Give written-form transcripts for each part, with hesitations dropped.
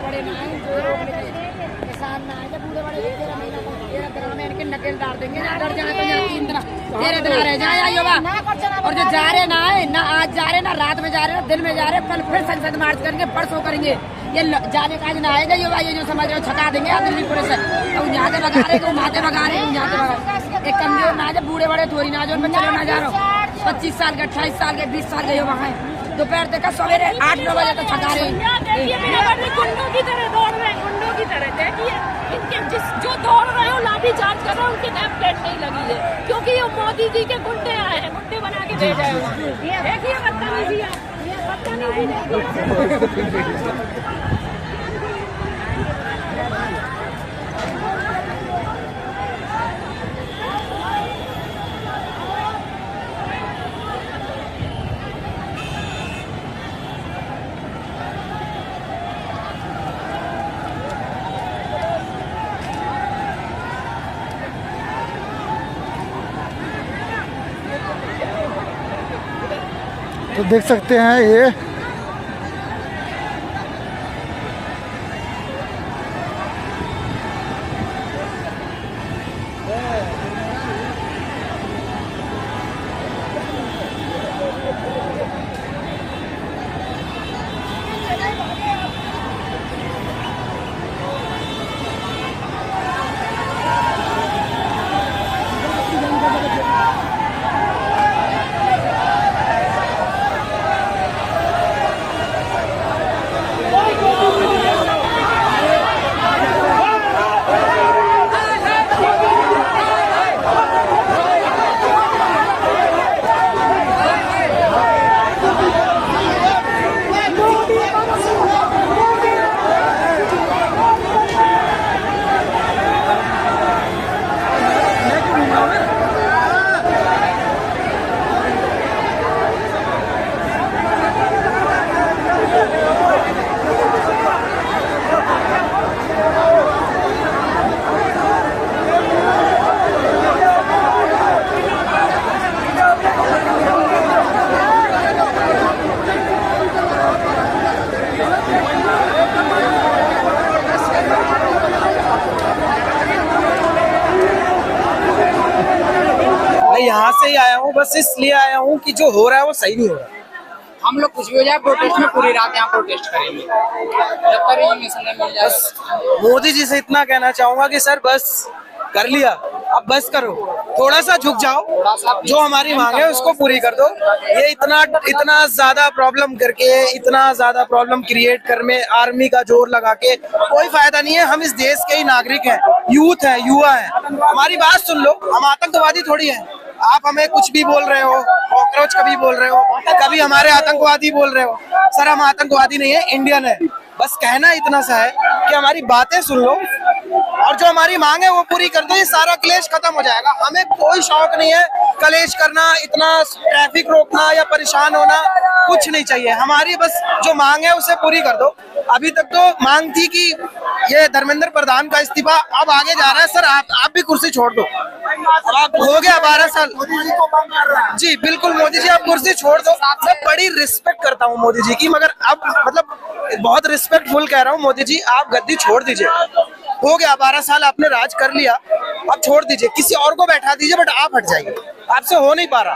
बड़े ना आए, जो रोक लेते किसान ना आए, जब बूढ़े बड़े 13 महीना को 13 दिन में इनके नकेल डाल देंगे। ना डर जाए तो यहाँ 3 दिन 13 दिन रह जाए युवा। और जो जा रहे ना आए, ना आज जा रहे, ना रात में जा रहे, ना दिन में जा रहे, कल फिर संसद मार्च करेंगे, परसों करेंगे। ये जाने का आज ना आएगा युवा, ये जो समझ रहे हो छका देंगे दिल्ली पुलिस से। तो यहाँ से भगा रहे, वहाँ से भगा रहे, यहाँ से भगा। एक कमजोर ना जो बूढ़े बड़े थोड़ी ना जो उनमें चलो ना जा रहा हूँ 25 साल के 28 साल के 20 साल के युवा है। दोपहर तक सवेरे 8-9 बजे तक छका रहे हैं। गुंडों की तरह दौड़ रहे हैं, गुंडों की तरह। देखिए इनके जो दौड़ रहे हो लाठी चार्ज कर रहे हो, उनकी नेम प्लेट नहीं लगी है, क्योंकि ये मोदी जी के गुंडे आए हैं, गुंडे बना के भेजे हैं। देखिए बदतमीजी, तो देख सकते हैं ये यहाँ से ही आया हूँ, बस इसलिए आया हूँ कि जो हो रहा है वो सही नहीं हो रहा। हम लोग कुछ भी हो जाए प्रोटेस्ट में पूरी रात यहाँ प्रोटेस्ट करेंगे जब तक रेजिग्नेशन नहीं मिल जाए। बस मोदी जी से इतना कहना चाहूंगा कि सर बस कर लिया, अब बस करो, थोड़ा सा झुक जाओ, जो हमारी मांग है उसको पूरी कर दो। ये इतना ज्यादा प्रॉब्लम करके, इतना ज्यादा प्रॉब्लम क्रिएट कर में आर्मी का जोर लगा के कोई फायदा नहीं है। हम इस देश के ही नागरिक हैं, यूथ है, युवा है, हमारी बात सुन लो। हम आतंकवादी थोड़ी है। आप हमें कुछ भी बोल रहे हो, कॉकरोच कभी बोल रहे हो, कभी हमारे आतंकवादी बोल रहे हो। सर हम आतंकवादी नहीं है, इंडियन है। बस कहना इतना सा है कि हमारी बातें सुन लो और जो हमारी मांग है वो पूरी कर दो, ये सारा क्लेश खत्म हो जाएगा। हमें कोई शौक नहीं है कलेश करना, इतना ट्रैफिक रोकना या परेशान होना, कुछ नहीं चाहिए। हमारी बस जो मांग है उसे पूरी कर दो। अभी तक तो मांग थी कि ये धर्मेंद्र प्रधान का इस्तीफा, अब आगे जा रहा है सर आप भी कुर्सी छोड़ दो। अब हो गया 12 साल मोदी जी को मांग कर रहा है। जी बिल्कुल, मोदी जी आप कुर्सी छोड़ दो। मैं बड़ी रिस्पेक्ट करता हूँ मोदी जी की, मगर अब मतलब बहुत रिस्पेक्टफुल कह रहा हूँ, मोदी जी आप गद्दी छोड़ दीजिए। हो गया 12 साल आपने राज कर लिया, अब छोड़ दीजिए, किसी और को बैठा दीजिए, बट आप हट जाइए, आपसे हो नहीं पा रहा।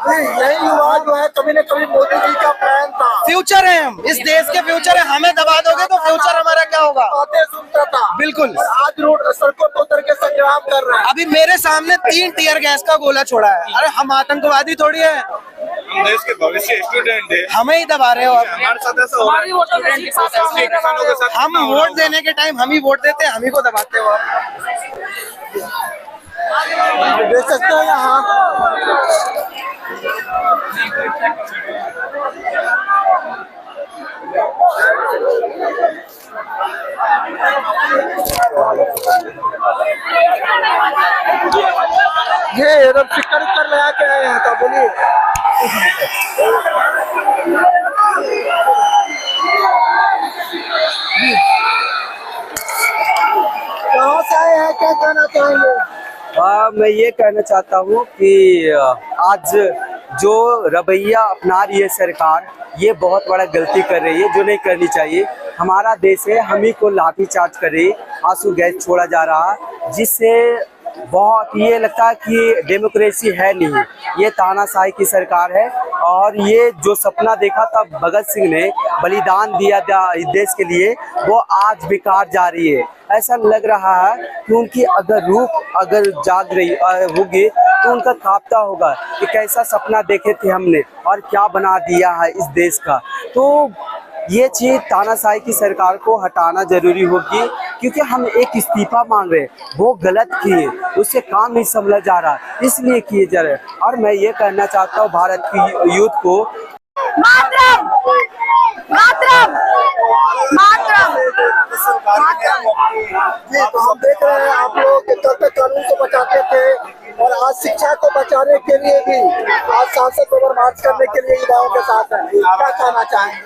यही युवा जो है कभी न कभी मोदी जी का प्लान था। फ्यूचर है, हम इस देश के फ्यूचर है। हमें दबा दोगे तो फ्यूचर हमारा क्या होगा? बातें सुनता था बिल्कुल। आज रोड सड़कों पर उतर के संग्राम कर रहे हैं। अभी मेरे सामने 3 टीयर गैस का गोला छोड़ा है। अरे हम आतंकवादी थोड़ी है, हम देश के भविष्य स्टूडेंट है। हमें ही दबा रहे हो आप। हमारे साथ ऐसा हो रहा है, किसानों के साथ हम वोट देने के टाइम हम ही वोट देते हैं, हम ही को दबाते हो आप। देख सकते हो यहाँ ये टिकट कर लगा के आए हैं, तो बोलिए। कहाँ से आए हैं, क्या कहना चाहेंगे? मैं ये कहना चाहता हूँ कि आज जो रवैया अपना रही है सरकार, ये बहुत बड़ा गलती कर रही है जो नहीं करनी चाहिए। हमारा देश है, हम ही को लाठीचार्ज कर रही, आंसू गैस छोड़ा जा रहा, जिससे बहुत ये लगता है कि डेमोक्रेसी है नहीं, ये तानाशाही की सरकार है। और ये जो सपना देखा था भगत सिंह ने, बलिदान दिया था देश के लिए, वो आज बेकार जा रही है। ऐसा लग रहा है कि उनकी अगर रूह अगर जाग रही होगी तो उनका कांपता होगा कि कैसा सपना देखे थे हमने और क्या बना दिया है इस देश का। तो ये चीज़ तानाशाही की सरकार को हटाना जरूरी होगी, क्योंकि हम एक इस्तीफा मांग रहे हैं, वो गलत किए, उससे काम नहीं संभला जा रहा, इसलिए किए जा रहे। और मैं ये कहना चाहता हूँ भारत की यूथ को, मातरम मातरम मातरम। जी, तो हम देख रहे हैं आप लोग कल तक कानून को बचाते थे और आज शिक्षा को बचाने के लिए भी आज सांसद पर मार्च करने के लिए युवाओं के साथ है। क्या कहना चाहेंगे?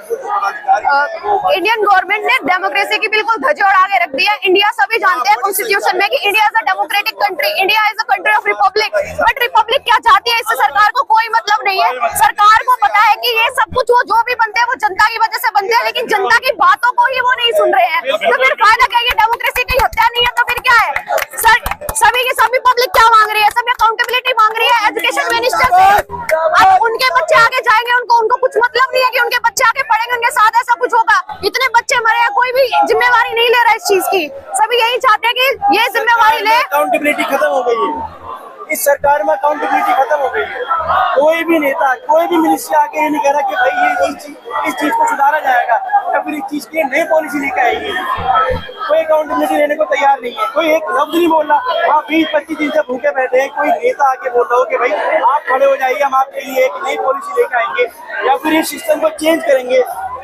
इंडियन गवर्नमेंट ने डेमोक्रेसी की बिल्कुल धज्जी उड़ा के रख दी है। इंडिया सभी जानते हैं कॉन्स्टिट्यूशन में कि India is a democratic country, India is a country of Republic. But Republic क्या चाहती है, इससे सरकार को कोई मतलब नहीं है। सरकार को पता है कि ये सब कुछ वो जो भी बनते हैं वो जनता की वजह से बनते हैं, लेकिन जनता की बातों को ही वो नहीं सुन रहे हैं। तो फिर फायदा क्या, ये डेमोक्रेसी की हत्या नहीं है तो फिर क्या है? सभी की सभी पब्लिक क्या मांग रही है? सभी अकाउंटेबिलिटी मांग रही है एजुकेशन मिनिस्टर से। अब उनके बच्चे आगे जाएंगे, उनको कुछ मतलब नहीं है कि उनके बच्चे आगे पढ़ेंगे, उनके साथ ऐसा कुछ होगा। इतने बच्चे मरे हैं, कोई भी जिम्मेवारी नहीं ले रहा इस चीज की। सभी यही चाहते हैं कि ये जिम्मेवारी ले। अकाउंटेबिलिटी खत्म हो गई है इस सरकार में, अकाउंटेबिलिटी खत्म हो गई है। कोई भी नेता, कोई भी मिनिस्टर आके ये नहीं कह रहा कि भाई ये इस चीज को सुधारा जाएगा या फिर इस चीज की नई पॉलिसी लेकर आएगी। कोई अकाउंटेबिलिटी लेने को तैयार नहीं है, कोई एक लफ्ज नहीं बोल रहा। वहाँ 20-25 दिन से भूखे बैठे हैं, कोई नेता आके बोल रहा हो कि भाई आप खड़े हो जाइए, हम आपके लिए एक नई पॉलिसी लेकर आएंगे या फिर इस सिस्टम को चेंज करेंगे।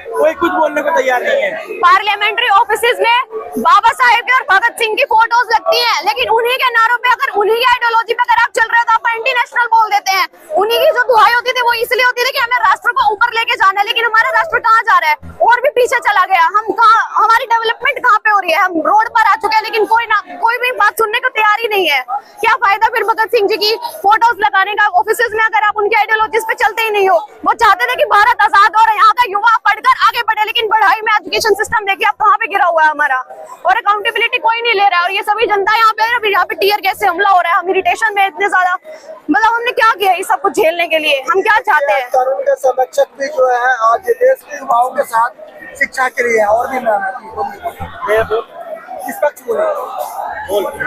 कोई कुछ बोलने को तैयार नहीं है। पार्लियामेंट्री ऑफिसेज में बाबा साहेब की और भगत सिंह की फोटोज लगती हैं, लेकिन उन्हीं के नारों पे, अगर उन्हीं की आइडियोलॉजी पे अगर आप चल रहे हो तो आप एंटी नेशनल बोल देते हैं। उन्हीं की जो दुहाई होती थी वो इसलिए होती थी कि हमें राष्ट्र को ऊपर लेके जाना है, लेकिन हमारा राष्ट्र कहाँ जा रहा है? और भी पीछे चला गया। हम कहाँ, हमारी डेवलपमेंट कहाँ पे हो रही है? हम रोड पर आ चुके हैं, लेकिन कोई भी बात सुनने को तैयार ही नहीं है। क्या फायदा फिर भगत सिंह जी की फोटोज लगाने का ऑफिसेज में, अगर आप उनके आइडियोलॉजीज पे चलते ही नहीं हो? वो चाहते थे कि भारत आजाद हो, यहाँ का युवा पढ़कर आगे बढ़े, लेकिन पढ़ाई में एजुकेशन सिस्टम देखिए आप कहाँ पे गिरा हुआ है हमारा। और अकाउंटेबिलिटी कोई नहीं ले रहा है। और ये सभी जनता यहाँ पे टीयर गैस से हमला हो रहा है, हम इरिटेशन में इतने ज्यादा, मतलब हमने क्या किया ये सब कुछ झेलने के लिए? हम क्या चाहते हैं? कानून के संरक्षक भी जो है आज देश के युवाओं के साथ शिक्षा के लिए और भी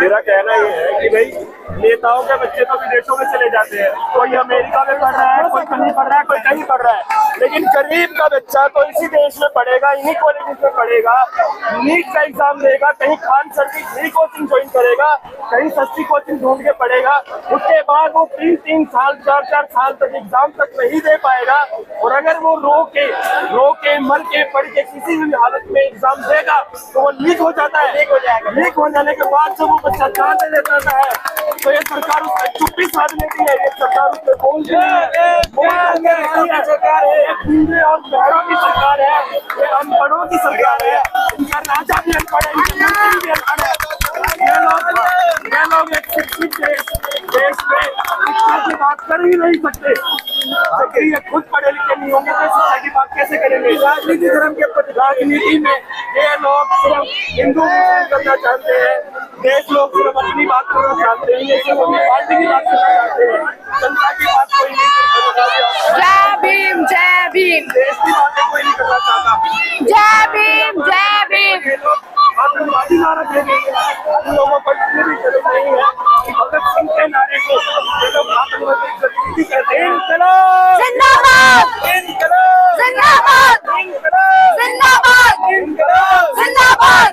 मेरा कहना ये है कि भाई नेताओं के बच्चे तो विदेशों में चले जाते हैं, कोई अमेरिका में पढ़ रहा है, कोई कहीं पढ़ रहा है, कोई कहीं पढ़ रहा है, लेकिन गरीब का बच्चा तो इसी देश में पढ़ेगा, इन्हीं कॉलेज में पढ़ेगा, नीट का एग्जाम देगा, कहीं खान सर की फ्री कोचिंग ज्वाइन करेगा, कहीं सस्ती कोचिंग ढूंढ के पढ़ेगा। उसके बाद वो 3-3 साल 4-4 साल तक एग्जाम तक नहीं दे पाएगा। और अगर वो रो के मर के पढ़ के किसी भी हालत में एग्जाम देगा तो वो लीक हो जाता है। लीक हो जाने के बाद जब वो बच्चा जान दे देता है तो ये सरकार उसका चुप्पी साध लेती है। ये सरकार उसको बोलती है सरकार है, ये और बहरों की सरकार है, ये अनपढ़ों की सरकार है। इनका राजा भी अनपढ़ है, इनका मंत्री भी अनपढ़ है। ये लोग एक शिक्षित देश में शिक्षा की बात कर ही नहीं सकते। अगर ये खुद पढ़े लिखे नहीं होंगे तो शिक्षा की बात कैसे करेंगे? राजनीति धर्म के प्रति राजनीति में ये लोग सिर्फ हिंदू करना चाहते हैं, देश लोग सिर्फ अपनी बात करना चाहते हैं, लेकिन वो पार्टी की बात करना चाहते हैं, जनता की बात कोई नहीं करना चाहता। जय भीम, जय भीम। देश की बातें कोई नहीं करना चाहता। जय भीम, जय भीम। आतंकवादी नारा दे देंगे, उन लोगों पर इतनी भी जरूरत नहीं है कि भगत सिंह के नारे को ये लोग आतंकवादी गतिविधि कहते हैं। जिंदाबाद, जिंदाबाद, जिंदाबाद, जिंदाबाद,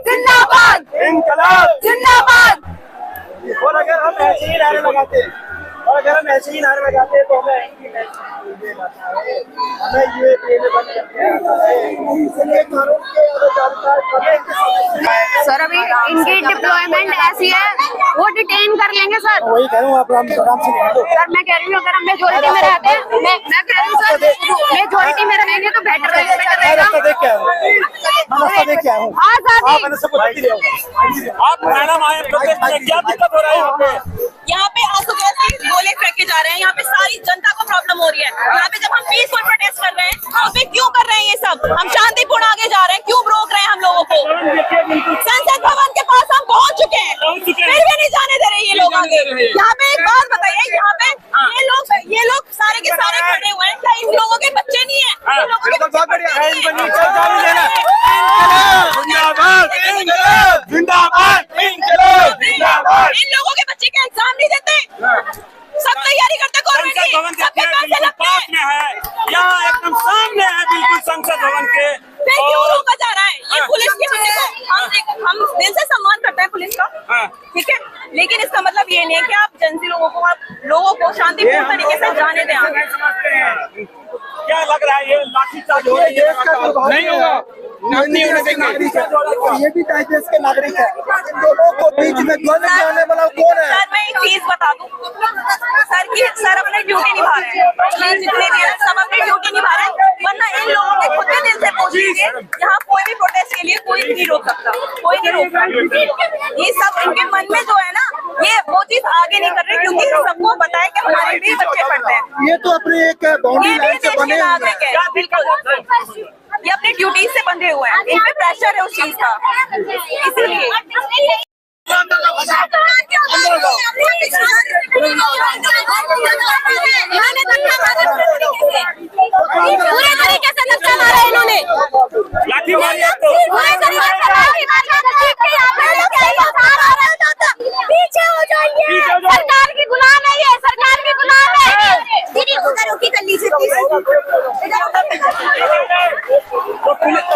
जिंदाबाद, जिंदाबाद। और अगर हम ऐसे ही नारे लगाते हैं तो हमें यूएपी में बंद सर अभी इनकी डिप्लॉयमेंट ऐसी है, वो डिटेन कर लेंगे सर। वही कह रहा हूँ, आप आराम से सर मैं कह रही हूँ अगर हम मेजोरिटी में रहते हैं, मैं कह रही हूँ सर मेजोरिटी में रहेंगे तो बेटर रहेगा। आजादी आप मैडम आए प्रोटेस्ट में क्या दिक्कत हो रहा है? यहाँ पे यहाँ पे आंसू गैस के गोले फेंके जा रहे हैं, यहाँ पे सारी सारे के सारे खड़े हुए हैं, क्या इन लोगों के बच्चे नहीं है? इन लोगों के बच्चे पढ़ते नहीं हैं? इन लोगों के बच्चे क्या एग्जाम नहीं देते? सब तैयारी करते गवर्नमेंट की, सबके पैसे लगते हैं। यहाँ एकदम सामने है बिल्कुल संसद भवन के। फिर क्यों रोका जा रहा है? ये पुलिस के बंदे को हम दिल से सम्मान करते हैं पुलिस का, ठीक है, लेकिन इसका मतलब ये नहीं है कि आप जनसी लोगों को शांतिपूर्ण तरीके से जाने दें आगे। क्या लग रहा है ये लाठीचार्ज हो रही है? नहीं होगा, नहीं होने देंगे। ये भी देश के नागरिक है, इन दोनों को बीच में द्वंद्व आने वाला कौन है? सर मैं एक चीज बता दूं, सर अपनी ड्यूटी निभा रहे हैं, ये जितने भी हैं सब अपनी ड्यूटी निभा रहे हैं, वरना इन लोगों के खुद के दिल से पूछ लीजिए, यहाँ कोई भी प्रोटेस्ट के लिए कोई नहीं रोक सकता, कोई नहीं रोक सकता। ये सब इनके मन में जो है ना, ये वो चीज आगे नहीं कर रहे, क्योंकि सबको पता है कि हमारे भी बच्चे पढ़ते हैं। ये तो अपनी एक बाउंड्री लाइन से बने हुए हैं। बिल्कुल, ये अपनी ड्यूटी से बंधे हुए हैं, इन पे प्रेशर है उस चीज का, इसीलिए पूरे तरीके से नक्शा मारा है इन्होंने, लाठी मारी है तो पूरे तरीके से पीछे हो जाइए, सरकार की गुलाम है ये, सरकार की गुलाम है। दीदी उधर रोकी कर लीजिए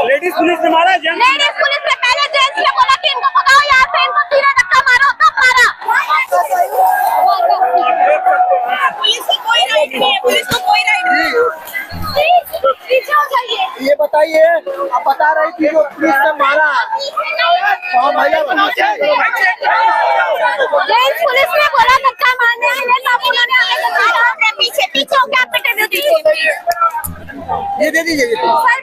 लेडीज पुलिस ने मारा, जेंट्स लेडीज पुलिस ने पहले जेंट्स ने बोला कि इनको भगाओ यहाँ से, इनको सीधा धक्का मारो, तब मारा। पुलिस को कोई राइट नहीं है, पुलिस को कोई राइट नहीं है। ये बताइए, आप बता रही थी जो पुलिस ने मारा, हाँ भैया जेंट्स पुलिस ने बोला धक्का मारने के लिए, सब उन्होंने पीछे पीछे हो क्या ये दे दीजिए। सर